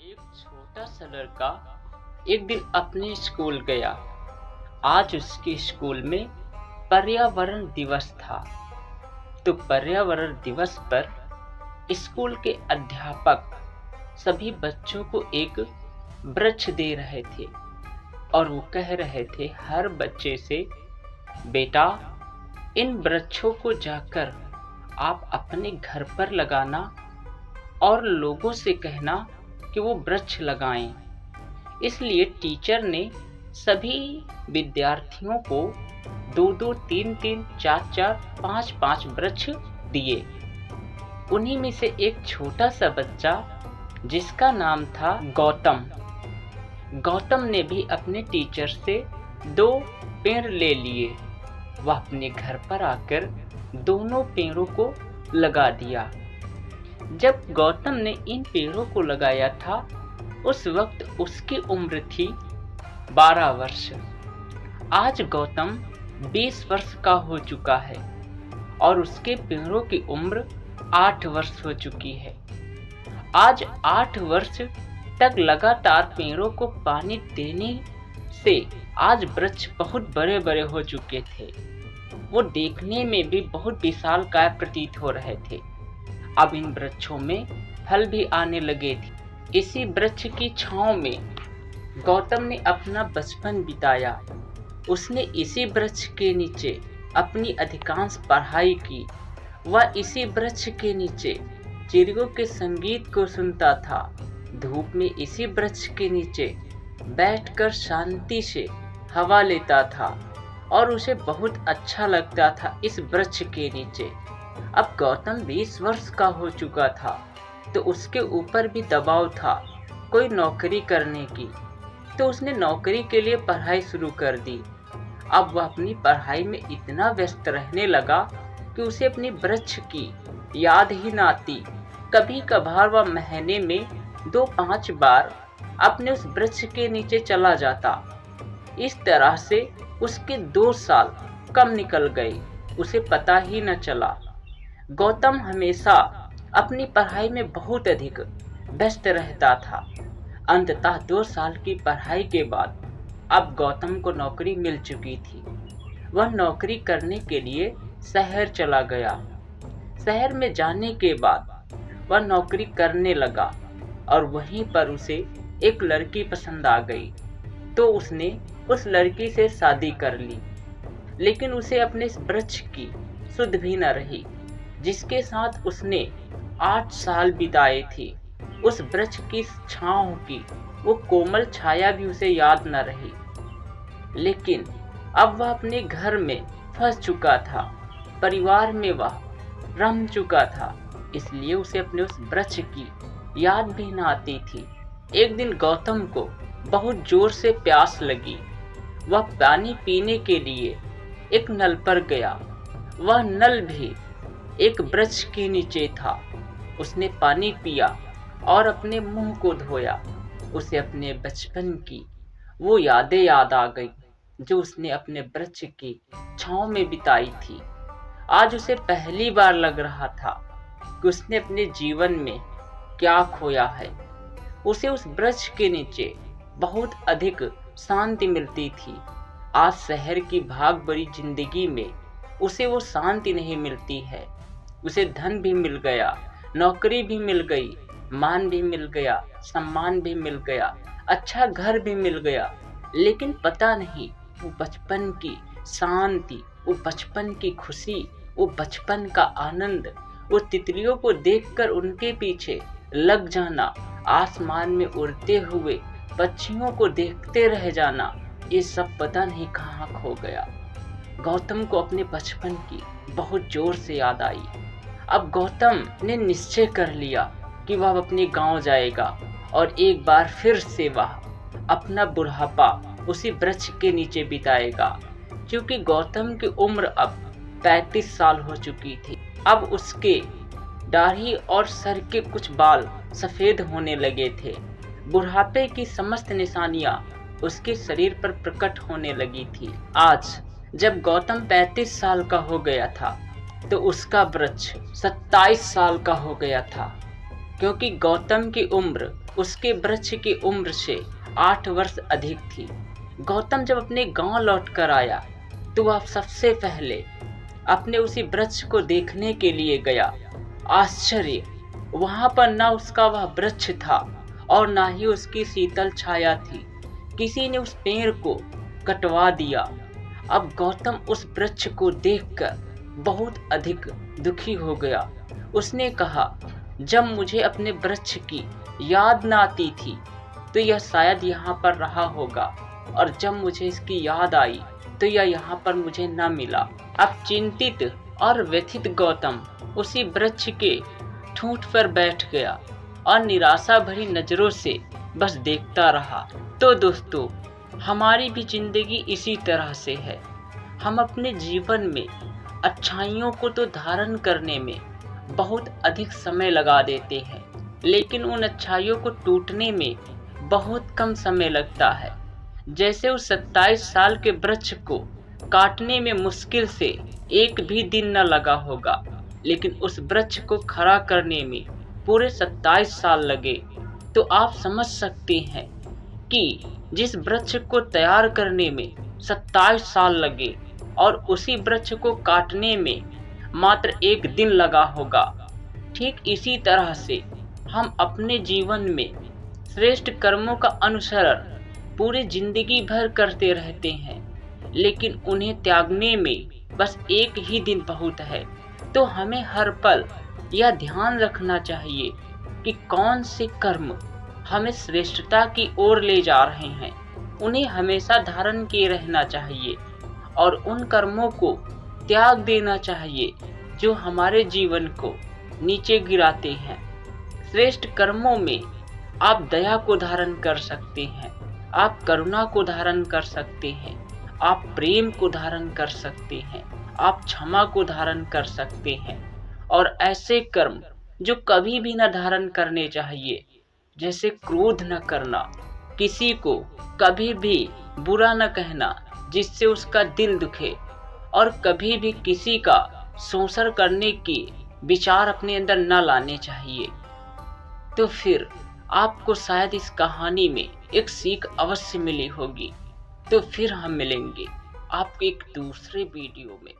एक छोटा सा लड़का एक दिन अपने स्कूल गया। आज उसके स्कूल में पर्यावरण दिवस था। तो पर्यावरण दिवस पर स्कूल के अध्यापक सभी बच्चों को एक वृक्ष दे रहे थे और वो कह रहे थे हर बच्चे से, बेटा इन वृक्षों को जाकर आप अपने घर पर लगाना और लोगों से कहना कि वो वृक्ष लगाएं। इसलिए टीचर ने सभी विद्यार्थियों को 2-2, 3-3, 4-4, 5-5 वृक्ष दिए। उन्हीं में से एक छोटा सा बच्चा जिसका नाम था गौतम ने भी अपने टीचर से 2 पेड़ ले लिए। वह अपने घर पर आकर दोनों पेड़ों को लगा दिया। जब गौतम ने इन पेड़ों को लगाया था उस वक्त उसकी उम्र थी 12 वर्ष। आज गौतम 20 वर्ष का हो चुका है और उसके पेड़ों की उम्र 8 वर्ष हो चुकी है। आज 8 वर्ष तक लगातार पेड़ों को पानी देने से आज वृक्ष बहुत बड़े बड़े हो चुके थे। वो देखने में भी बहुत विशालकाय प्रतीत हो रहे थे। अब इन वृक्षों में फल भी आने लगे थे। इसी वृक्ष की छांव में गौतम ने अपना बचपन बिताया। उसने इसी वृक्ष के नीचे अपनी अधिकांश पढ़ाई की। वह इसी वृक्ष के नीचे चिड़ियों के संगीत को सुनता था। धूप में इसी वृक्ष के नीचे बैठकर शांति से हवा लेता था और उसे बहुत अच्छा लगता था इस वृक्ष के नीचे। अब गौतम 20 वर्ष का हो चुका था तो उसके ऊपर भी दबाव था कोई नौकरी करने की। तो उसने नौकरी के लिए पढ़ाई शुरू कर दी। अब वह अपनी पढ़ाई में इतना व्यस्त रहने लगा कि उसे अपनी वृक्ष की याद ही ना आती। कभी कभार वह महीने में 2-5 बार अपने उस वृक्ष के नीचे चला जाता। इस तरह से उसके 2 साल कम निकल गए, उसे पता ही न चला। गौतम हमेशा अपनी पढ़ाई में बहुत अधिक व्यस्त रहता था। अंततः 2 साल की पढ़ाई के बाद अब गौतम को नौकरी मिल चुकी थी। वह नौकरी करने के लिए शहर चला गया। शहर में जाने के बाद वह नौकरी करने लगा और वहीं पर उसे एक लड़की पसंद आ गई। तो उसने उस लड़की से शादी कर ली। लेकिन उसे अपने इस वृक्ष की सुध भी न रही जिसके साथ उसने 8 साल बिताए थे। उस वृक्ष की छांव की वो कोमल छाया भी उसे याद न रही। लेकिन अब वह अपने घर में फंस चुका था, परिवार में वह रम चुका था, इसलिए उसे अपने उस वृक्ष की याद भी न आती थी। एक दिन गौतम को बहुत जोर से प्यास लगी। वह पानी पीने के लिए एक नल पर गया। वह नल भी एक वृक्ष के नीचे था। उसने पानी पिया और अपने मुंह को धोया। उसे अपने बचपन की वो यादें याद आ गई जो उसने अपने वृक्ष की छांव में बिताई थी। आज उसे पहली बार लग रहा था कि उसने अपने जीवन में क्या खोया है। उसे उस वृक्ष के नीचे बहुत अधिक शांति मिलती थी। आज शहर की भाग भरी जिंदगी में उसे वो शांति नहीं मिलती है। उसे धन भी मिल गया, नौकरी भी मिल गई, मान भी मिल गया, सम्मान भी मिल गया, अच्छा घर भी मिल गया, लेकिन पता नहीं वो बचपन की शांति, वो बचपन की खुशी, वो बचपन का आनंद, वो तितलियों को देखकर उनके पीछे लग जाना, आसमान में उड़ते हुए पक्षियों को देखते रह जाना, ये सब पता नहीं कहाँ खो गया। गौतम को अपने बचपन की बहुत जोर से याद आई। अब गौतम ने निश्चय कर लिया कि वह अपने गांव जाएगा और एक बार फिर से वह अपना बुढ़ापा उसी वृक्ष के नीचे बिताएगा। क्योंकि गौतम की उम्र अब 35 साल हो चुकी थी। अब उसके दाढ़ी और सर के कुछ बाल सफेद होने लगे थे। बुढ़ापे की समस्त निशानियां उसके शरीर पर प्रकट होने लगी थी। आज जब गौतम 35 साल का हो गया था तो उसका वृक्ष 27 साल का हो गया था। क्योंकि गौतम की उम्र उसके वृक्ष की उम्र से 8 वर्ष अधिक थी। गौतम जब अपने गांव लौट कर आया तो वह सबसे पहले अपने उसी वृक्ष को देखने के लिए गया। आश्चर्य, वहां पर ना उसका वह वृक्ष था और ना ही उसकी शीतल छाया थी। किसी ने उस पेड़ को कटवा दिया। अब गौतम उस वृक्ष को देखकर बहुत अधिक दुखी हो गया। उसने कहा, जब मुझे अपने वृक्ष की याद न आती थी तो यह शायद यहाँ पर रहा होगा, और जब मुझे इसकी याद आई तो यह यहाँ पर मुझे न मिला। अब चिंतित और व्यथित गौतम उसी वृक्ष के ठूंठ पर बैठ गया और निराशा भरी नजरों से बस देखता रहा। तो दोस्तों, हमारी भी जिंदगी इसी तरह से है। हम अपने जीवन में अच्छाइयों को तो धारण करने में बहुत अधिक समय लगा देते हैं, लेकिन उन अच्छाइयों को टूटने में बहुत कम समय लगता है। जैसे उस 27 साल के वृक्ष को काटने में मुश्किल से एक भी दिन न लगा होगा, लेकिन उस वृक्ष को खड़ा करने में पूरे 27 साल लगे। तो आप समझ सकते हैं कि जिस वृक्ष को तैयार करने में 27 साल लगे और उसी वृक्ष को काटने में मात्र एक दिन लगा होगा, ठीक इसी तरह से हम अपने जीवन में श्रेष्ठ कर्मों का अनुसरण पूरी जिंदगी भर करते रहते हैं, लेकिन उन्हें त्यागने में बस एक ही दिन बहुत है। तो हमें हर पल यह ध्यान रखना चाहिए कि कौन से कर्म हमें श्रेष्ठता की ओर ले जा रहे हैं, उन्हें हमेशा धारण किए रहना चाहिए और उन कर्मों को त्याग देना चाहिए जो हमारे जीवन को नीचे गिराते हैं। श्रेष्ठ कर्मों में आप दया को धारण कर सकते हैं, आप करुणा को धारण कर सकते हैं, आप प्रेम को धारण कर सकते हैं, आप क्षमा को धारण कर सकते हैं। और ऐसे कर्म जो कभी भी न धारण करने चाहिए, जैसे क्रोध न करना, किसी को कभी भी बुरा न कहना जिससे उसका दिल दुखे, और कभी भी किसी का शोषण करने की विचार अपने अंदर न लाने चाहिए। तो फिर आपको शायद इस कहानी में एक सीख अवश्य मिली होगी। तो फिर हम मिलेंगे आपके एक दूसरे वीडियो में।